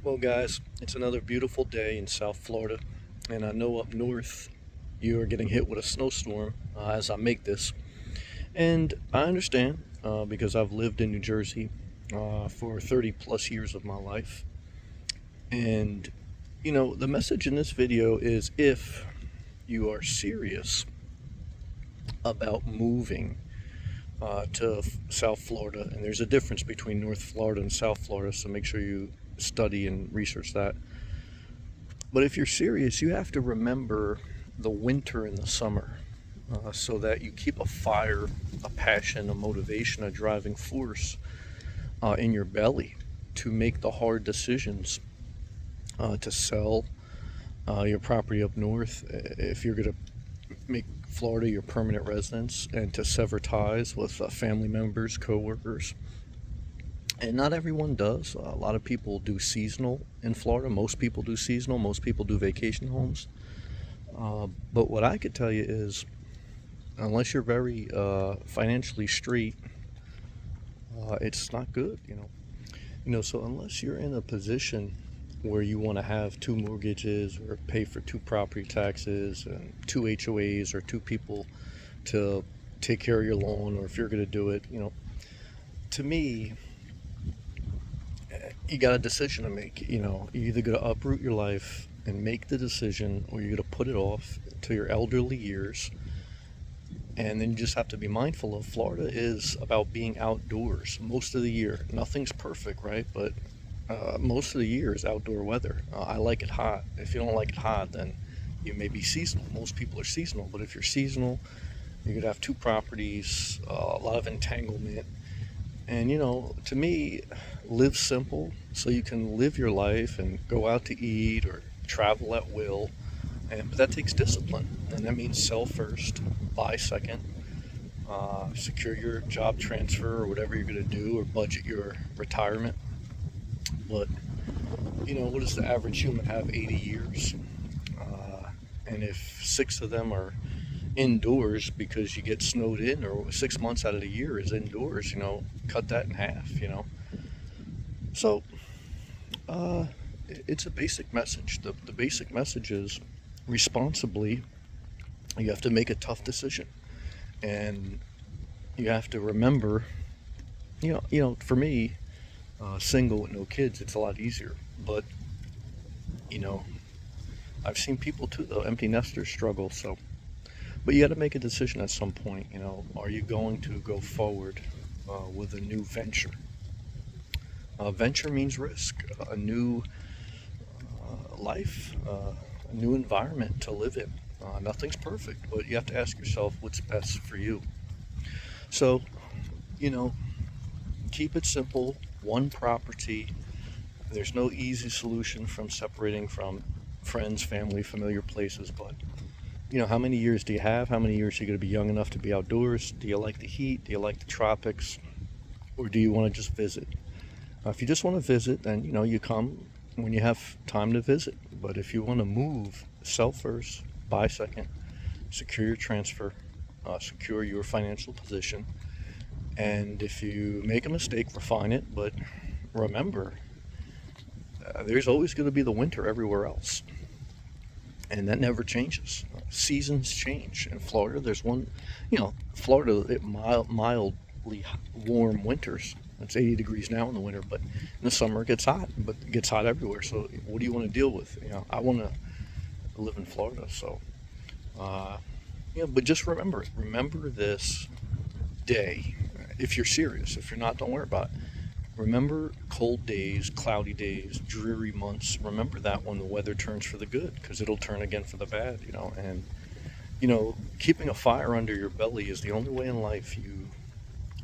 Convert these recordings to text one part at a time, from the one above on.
Well, guys, it's another beautiful day in South Florida, and I know up north you are getting hit with a snowstorm as I make this. And I understand because I've lived in New Jersey for 30 plus years of my life. And, the message in this video is if you are serious about moving to South Florida, and there's a difference between North Florida and South Florida, so make sure you study and research that. But if you're serious, you have to remember the winter and the summer so that you keep a fire, a passion, a motivation, a driving force in your belly to make the hard decisions to sell your property up north if you're going to make Florida your permanent residence, and to sever ties with family members, coworkers. And not everyone does. A lot of people do seasonal in Florida. Most people do seasonal. Most people do vacation homes. But what I could tell you is, unless you're very financially straight, it's not good. So unless you're in a position where you want to have two mortgages or pay for two property taxes and two HOAs or two people to take care of your loan, or if you're going to do it, to me, you got a decision to make. You're either going to uproot your life and make the decision, or you're going to put it off to your elderly years. And then you just have to be mindful of Florida is about being outdoors most of the year. Nothing's perfect, right? But most of the year is outdoor weather. I like it hot. If you don't like it hot, then you may be seasonal. Most people are seasonal, but if you're seasonal, you're going to have two properties, a lot of entanglement. And, to me, live simple so you can live your life and go out to eat or travel at will. But that takes discipline. And that means sell first, buy second, secure your job transfer or whatever you're going to do, or budget your retirement. But, what does the average human have? 80 years. And if 6 of them are indoors because you get snowed in, or 6 months out of the year is indoors, cut that in half. So it's a basic message. The basic message is responsibly you have to make a tough decision, and you have to remember, for me, single with no kids, it's a lot easier. But I've seen people too, though, empty nesters struggle. So but you got to make a decision at some point. Are you going to go forward with a new venture? Venture means risk, a new life, a new environment to live in. Nothing's perfect, but you have to ask yourself what's best for you. So, keep it simple, one property. There's no easy solution from separating from friends, family, familiar places, but how many years do you have? How many years are you going to be young enough to be outdoors? Do you like the heat? Do you like the tropics? Or do you want to just visit? If you just want to visit, then, you come when you have time to visit. But if you want to move, sell first, buy second, secure your transfer, secure your financial position. And if you make a mistake, refine it. But remember, there's always going to be the winter everywhere else. And that never changes. Seasons change. In Florida, there's one, Florida, mildly warm winters. It's 80 degrees now in the winter, but in the summer it gets hot, but it gets hot everywhere. So what do you want to deal with? I want to live in Florida. So, but just remember it. Remember this day. If you're serious, if you're not, don't worry about it. Remember cold days, cloudy days, dreary months. Remember that when the weather turns for the good, because it'll turn again for the bad, And, keeping a fire under your belly is the only way in life you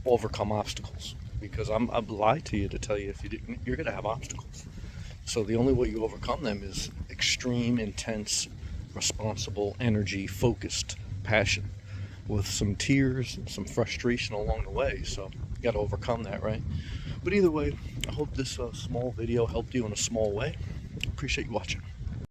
overcome obstacles. Because I'd lie to you to tell you if you didn't, you're going to have obstacles. So the only way you overcome them is extreme, intense, responsible, energy, focused passion, with some tears and some frustration along the way. So you got to overcome that, right? But either way, I hope this small video helped you in a small way. Appreciate you watching.